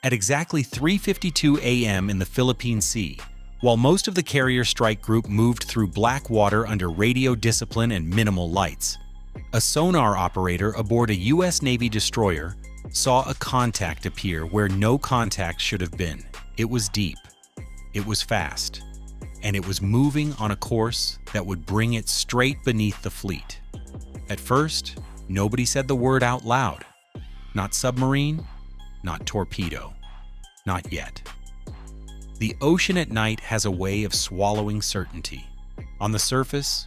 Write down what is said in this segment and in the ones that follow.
At exactly 3:52 a.m. in the Philippine Sea, while most of the carrier strike group moved through black water under radio discipline and minimal lights, a sonar operator aboard a U.S. Navy destroyer saw a contact appear where no contact should have been. It was deep, it was fast, and it was moving on a course that would bring it straight beneath the fleet. At first, nobody said the word out loud. Not submarine, not torpedo, not yet. The ocean at night has a way of swallowing certainty. On the surface,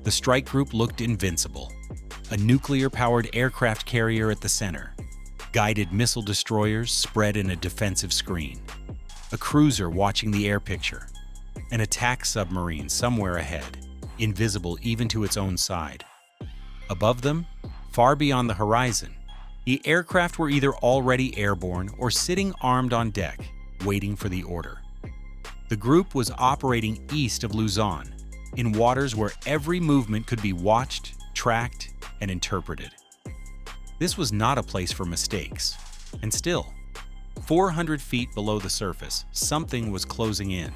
the strike group looked invincible. A nuclear-powered aircraft carrier at the center, guided missile destroyers spread in a defensive screen, a cruiser watching the air picture, an attack submarine somewhere ahead, invisible even to its own side. Above them, far beyond the horizon, the aircraft were either already airborne or sitting armed on deck, waiting for the order. The group was operating east of Luzon, in waters where every movement could be watched, tracked, and interpreted. This was not a place for mistakes, and still, 400 feet below the surface, something was closing in.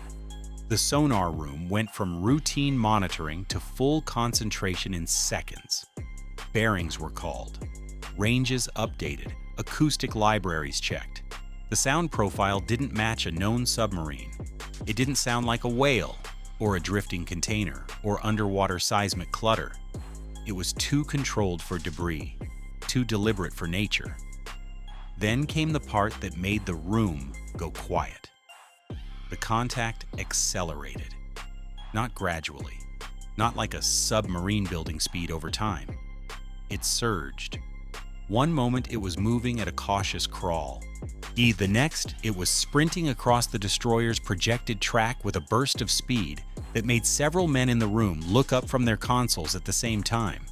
The sonar room went from routine monitoring to full concentration in seconds. Bearings were called, ranges updated, acoustic libraries checked. The sound profile didn't match a known submarine. It didn't sound like a whale, or a drifting container, or underwater seismic clutter. It was too controlled for debris, too deliberate for nature. Then came the part that made the room go quiet. The contact accelerated. Not gradually, not like a submarine building speed over time. It surged. One moment it was moving at a cautious crawl. The next, it was sprinting across the destroyer's projected track with a burst of speed that made several men in the room look up from their consoles at the same time.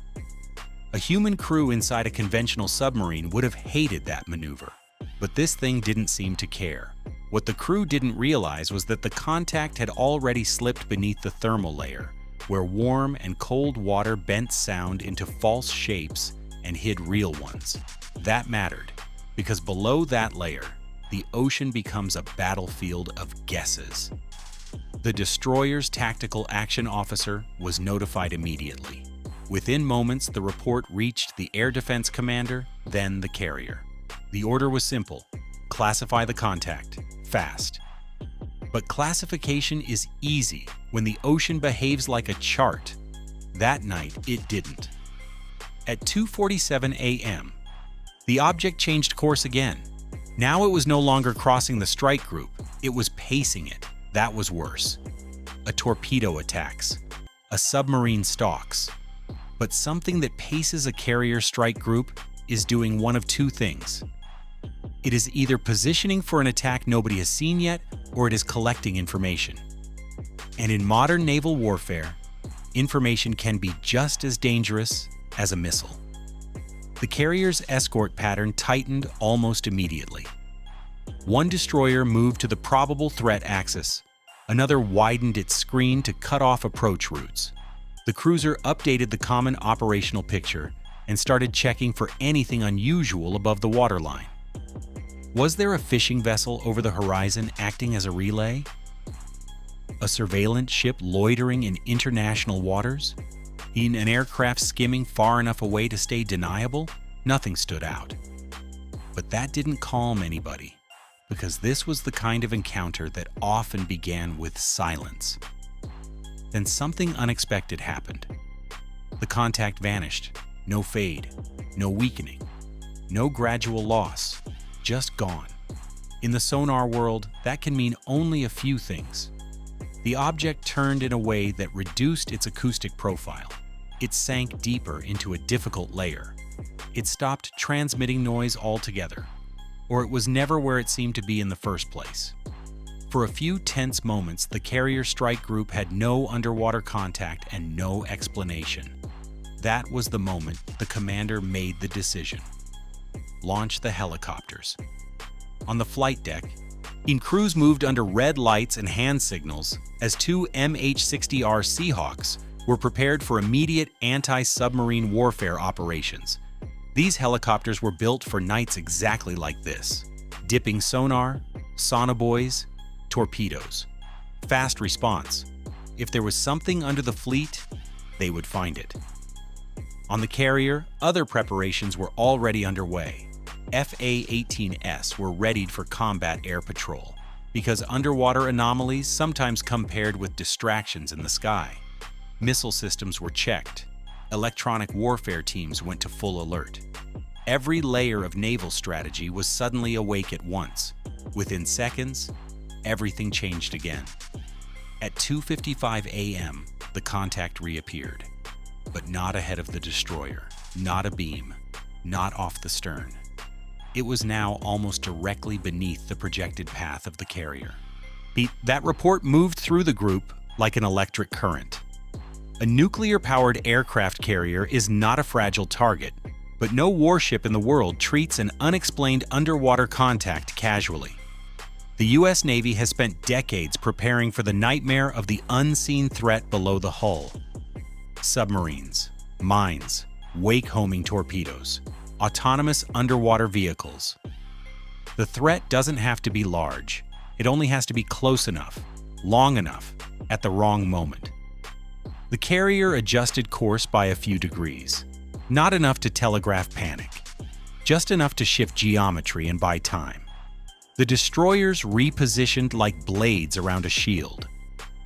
A human crew inside a conventional submarine would have hated that maneuver, but this thing didn't seem to care. What the crew didn't realize was that the contact had already slipped beneath the thermal layer, where warm and cold water bent sound into false shapes and hid real ones. That mattered, because below that layer, the ocean becomes a battlefield of guesses. The destroyer's tactical action officer was notified immediately. Within moments, the report reached the air defense commander, then the carrier. The order was simple: classify the contact, fast. But classification is easy when the ocean behaves like a chart. That night, it didn't. At 2:47 a.m., the object changed course again. Now it was no longer crossing the strike group, it was pacing it. That was worse. A torpedo attacks. A submarine stalks. But something that paces a carrier strike group is doing one of two things. It is either positioning for an attack nobody has seen yet, or it is collecting information. And in modern naval warfare, information can be just as dangerous as a missile. The carrier's escort pattern tightened almost immediately. One destroyer moved to the probable threat axis. Another widened its screen to cut off approach routes. The cruiser updated the common operational picture and started checking for anything unusual above the waterline. Was there a fishing vessel over the horizon acting as a relay? A surveillance ship loitering in international waters? In an aircraft skimming far enough away to stay deniable? Nothing stood out. But that didn't calm anybody, because this was the kind of encounter that often began with silence. Then something unexpected happened. The contact vanished. No fade, no weakening, no gradual loss, just gone. In the sonar world, that can mean only a few things. The object turned in a way that reduced its acoustic profile. It sank deeper into a difficult layer. It stopped transmitting noise altogether, or it was never where it seemed to be in the first place. For a few tense moments, the carrier strike group had no underwater contact and no explanation. That was the moment the commander made the decision. Launch the helicopters. On the flight deck, crews moved under red lights and hand signals as two MH-60R Seahawks were prepared for immediate anti-submarine warfare operations. These helicopters were built for nights exactly like this. Dipping sonar, sonobuoys, torpedoes. Fast response. If there was something under the fleet, they would find it. On the carrier, other preparations were already underway. FA-18s were readied for combat air patrol, because underwater anomalies sometimes come paired with distractions in the sky. Missile systems were checked. Electronic warfare teams went to full alert. Every layer of naval strategy was suddenly awake at once. Within seconds, everything changed again. At 2:55 a.m., the contact reappeared, but not ahead of the destroyer, not abeam, not off the stern. It was now almost directly beneath the projected path of the carrier. That report moved through the group like an electric current. A nuclear-powered aircraft carrier is not a fragile target, but no warship in the world treats an unexplained underwater contact casually. The U.S. Navy has spent decades preparing for the nightmare of the unseen threat below the hull. Submarines, mines, wake-homing torpedoes, autonomous underwater vehicles. The threat doesn't have to be large. It only has to be close enough, long enough, at the wrong moment. The carrier adjusted course by a few degrees. Not enough to telegraph panic, just enough to shift geometry and buy time. The destroyers repositioned like blades around a shield.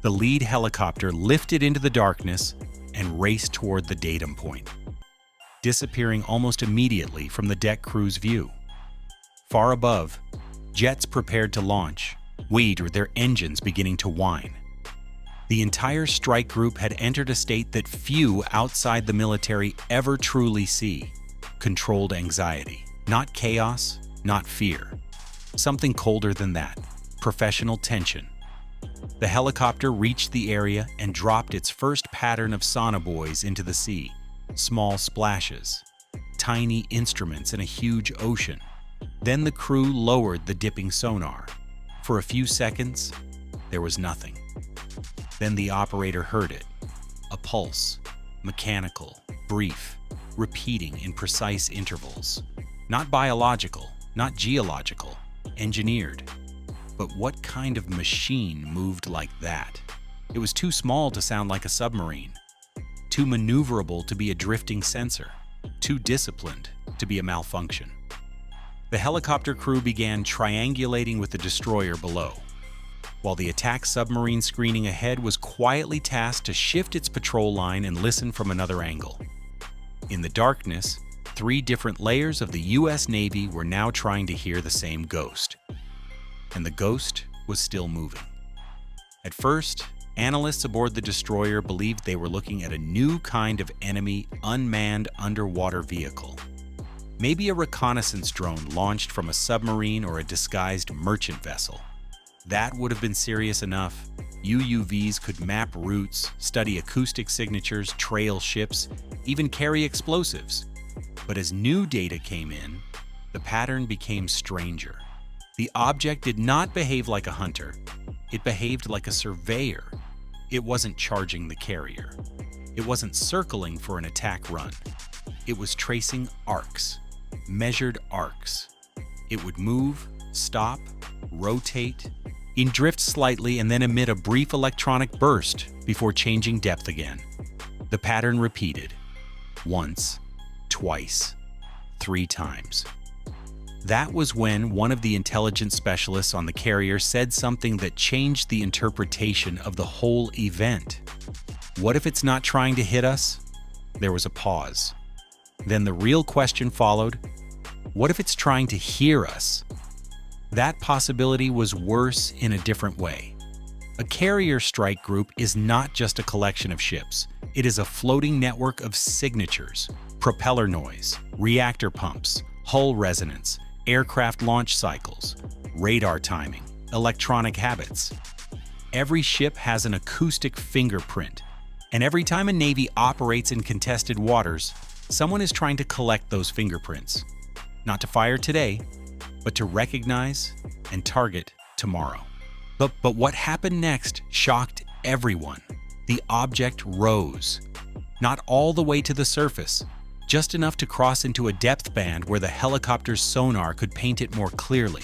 The lead helicopter lifted into the darkness and raced toward the datum point, disappearing almost immediately from the deck crew's view. Far above, jets prepared to launch, with their engines beginning to whine. The entire strike group had entered a state that few outside the military ever truly see: controlled anxiety. Not chaos, not fear. Something colder than that: professional tension. The helicopter reached the area and dropped its first pattern of sonobuoys into the sea. Small splashes, tiny instruments in a huge ocean. Then the crew lowered the dipping sonar. For a few seconds, there was nothing. Then the operator heard it. A pulse, mechanical, brief, repeating in precise intervals. Not biological, not geological, engineered. But what kind of machine moved like that? It was too small to sound like a submarine, too maneuverable to be a drifting sensor, too disciplined to be a malfunction. The helicopter crew began triangulating with the destroyer below, while the attack submarine screening ahead was quietly tasked to shift its patrol line and listen from another angle. In the darkness, 3 different layers of the U.S. Navy were now trying to hear the same ghost. And the ghost was still moving. At first, analysts aboard the destroyer believed they were looking at a new kind of enemy unmanned underwater vehicle. Maybe a reconnaissance drone launched from a submarine or a disguised merchant vessel. That would have been serious enough. UUVs could map routes, study acoustic signatures, trail ships, even carry explosives. But as new data came in, the pattern became stranger. The object did not behave like a hunter. It behaved like a surveyor. It wasn't charging the carrier. It wasn't circling for an attack run. It was tracing arcs, measured arcs. It would move, stop, rotate, drift slightly, and then emit a brief electronic burst before changing depth again. The pattern repeated. Once, twice, 3 times. That was when one of the intelligence specialists on the carrier said something that changed the interpretation of the whole event. What if it's not trying to hit us? There was a pause. Then the real question followed. What if it's trying to hear us? That possibility was worse in a different way. A carrier strike group is not just a collection of ships. It is a floating network of signatures: propeller noise, reactor pumps, hull resonance, aircraft launch cycles, radar timing, electronic habits. Every ship has an acoustic fingerprint, and every time a Navy operates in contested waters, someone is trying to collect those fingerprints. Not to fire today, but to recognize and target tomorrow. But what happened next shocked everyone. The object rose. Not all the way to the surface, just enough to cross into a depth band where the helicopter's sonar could paint it more clearly.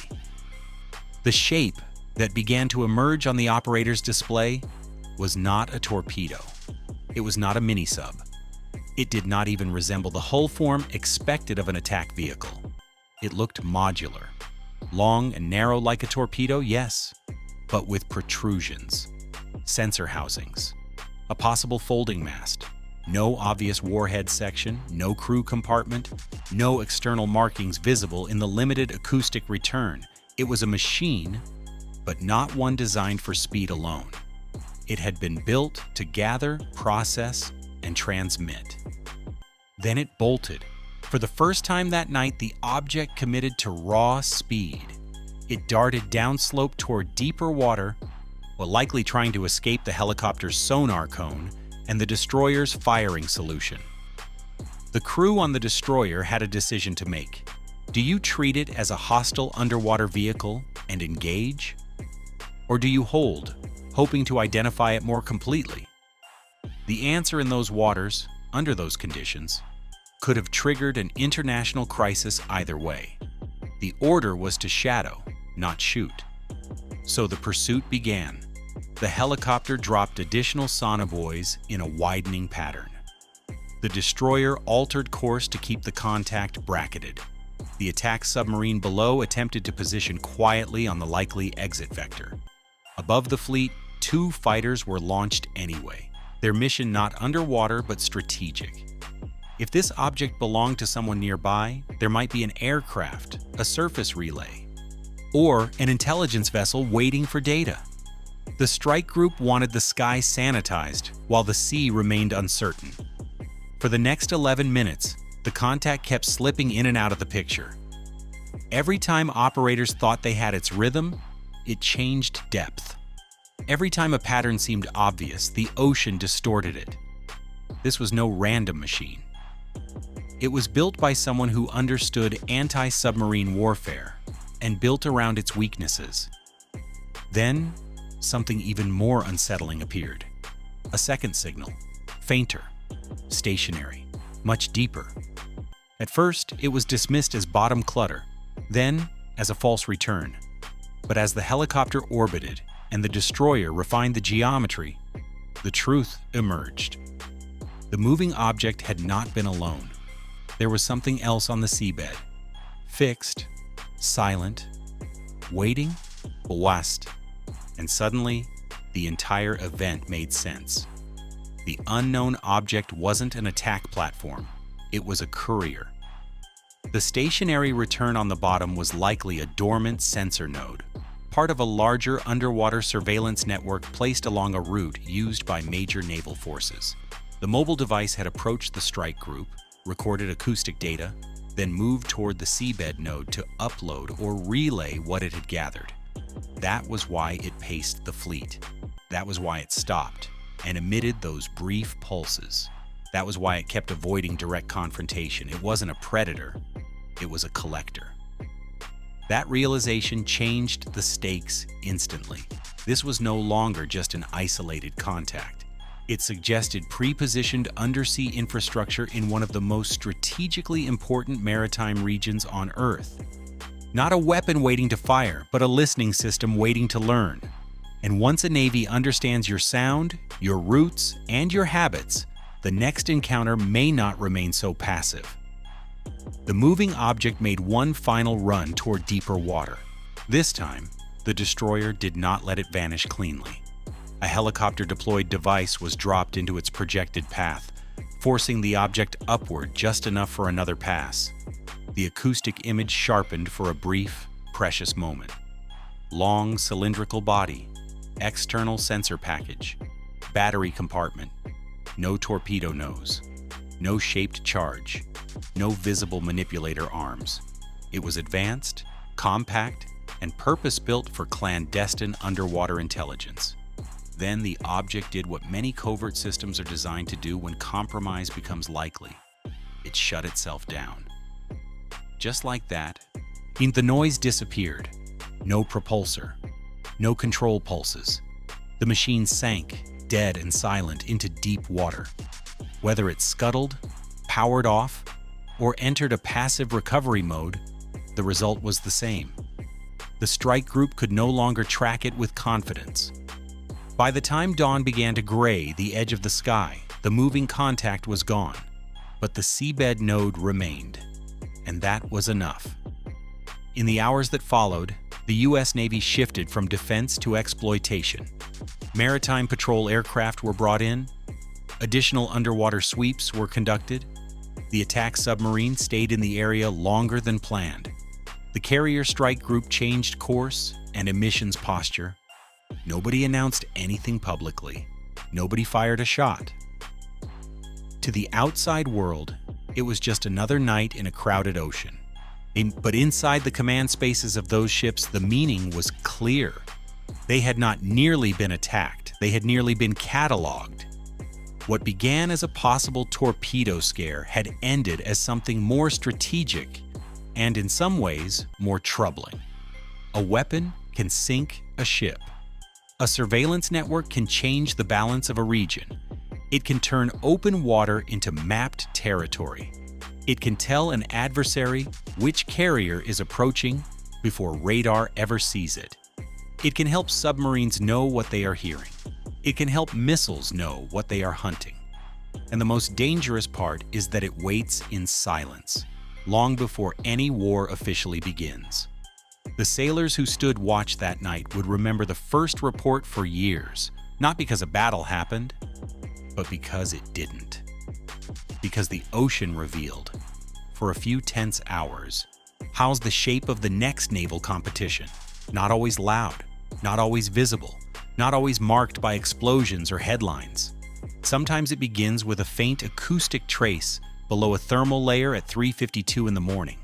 The shape that began to emerge on the operator's display was not a torpedo. It was not a mini-sub. It did not even resemble the hull form expected of an attack vehicle. It looked modular. Long and narrow like a torpedo, yes, but with protrusions, sensor housings, a possible folding mast, no obvious warhead section, no crew compartment, no external markings visible in the limited acoustic return. It was a machine, but not one designed for speed alone. It had been built to gather, process, and transmit. Then it bolted. For the first time that night, the object committed to raw speed. It darted downslope toward deeper water, while likely trying to escape the helicopter's sonar cone and the destroyer's firing solution. The crew on the destroyer had a decision to make. Do you treat it as a hostile underwater vehicle and engage? Or do you hold, hoping to identify it more completely? The answer in those waters, under those conditions, could have triggered an international crisis either way. The order was to shadow, not shoot. So the pursuit began. The helicopter dropped additional sonobuoys in a widening pattern. The destroyer altered course to keep the contact bracketed. The attack submarine below attempted to position quietly on the likely exit vector. Above the fleet, 2 fighters were launched anyway, their mission not underwater but strategic. If this object belonged to someone nearby, there might be an aircraft, a surface relay, or an intelligence vessel waiting for data. The strike group wanted the sky sanitized while the sea remained uncertain. For the next 11 minutes, the contact kept slipping in and out of the picture. Every time operators thought they had its rhythm, it changed depth. Every time a pattern seemed obvious, the ocean distorted it. This was no random machine. It was built by someone who understood anti-submarine warfare and built around its weaknesses. Then, something even more unsettling appeared. A second signal, fainter, stationary, much deeper. At first, it was dismissed as bottom clutter, then as a false return. But as the helicopter orbited and the destroyer refined the geometry, the truth emerged. The moving object had not been alone. There was something else on the seabed, fixed, silent, waiting, west. And suddenly, the entire event made sense. The unknown object wasn't an attack platform, it was a courier. The stationary return on the bottom was likely a dormant sensor node, part of a larger underwater surveillance network placed along a route used by major naval forces. The mobile device had approached the strike group, recorded acoustic data, then moved toward the seabed node to upload or relay what it had gathered. That was why it paced the fleet. That was why it stopped and emitted those brief pulses. That was why it kept avoiding direct confrontation. It wasn't a predator, it was a collector. That realization changed the stakes instantly. This was no longer just an isolated contact. It suggested pre-positioned undersea infrastructure in one of the most strategically important maritime regions on Earth. Not a weapon waiting to fire, but a listening system waiting to learn. And once a Navy understands your sound, your roots, and your habits, the next encounter may not remain so passive. The moving object made one final run toward deeper water. This time, the destroyer did not let it vanish cleanly. A helicopter-deployed device was dropped into its projected path, forcing the object upward just enough for another pass. The acoustic image sharpened for a brief, precious moment. Long cylindrical body, external sensor package, battery compartment, no torpedo nose, no shaped charge, no visible manipulator arms. It was advanced, compact, and purpose-built for clandestine underwater intelligence. Then the object did what many covert systems are designed to do when compromise becomes likely. It shut itself down. Just like that, the noise disappeared. No propulsor, no control pulses. The machine sank, dead and silent, into deep water. Whether it scuttled, powered off, or entered a passive recovery mode, the result was the same. The strike group could no longer track it with confidence. By the time dawn began to gray the edge of the sky, the moving contact was gone, but the seabed node remained, and that was enough. In the hours that followed, the U.S. Navy shifted from defense to exploitation. Maritime patrol aircraft were brought in, additional underwater sweeps were conducted, the attack submarine stayed in the area longer than planned. The carrier strike group changed course and emissions posture. Nobody announced anything publicly. Nobody fired a shot. To the outside world, it was just another night in a crowded ocean. But inside the command spaces of those ships, the meaning was clear. They had not nearly been attacked. They had nearly been cataloged. What began as a possible torpedo scare had ended as something more strategic and, in some ways, more troubling. A weapon can sink a ship. A surveillance network can change the balance of a region. It can turn open water into mapped territory. It can tell an adversary which carrier is approaching before radar ever sees it. It can help submarines know what they are hearing. It can help missiles know what they are hunting. And the most dangerous part is that it waits in silence, long before any war officially begins. The sailors who stood watch that night would remember the first report for years, not because a battle happened, but because it didn't. Because the ocean revealed, for a few tense hours, how's the shape of the next naval competition. Not always loud, not always visible, not always marked by explosions or headlines. Sometimes it begins with a faint acoustic trace below a thermal layer at 3:52 in the morning,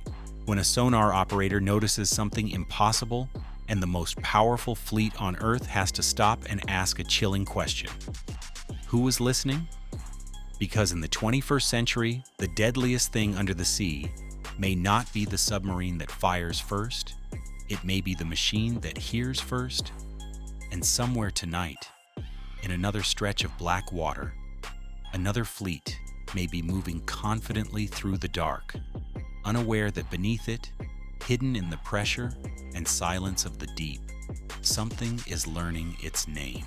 when a sonar operator notices something impossible and the most powerful fleet on Earth has to stop and ask a chilling question. Who was listening? Because in the 21st century, the deadliest thing under the sea may not be the submarine that fires first, it may be the machine that hears first, and somewhere tonight, in another stretch of black water, another fleet may be moving confidently through the dark, unaware that beneath it, hidden in the pressure and silence of the deep, something is learning its name.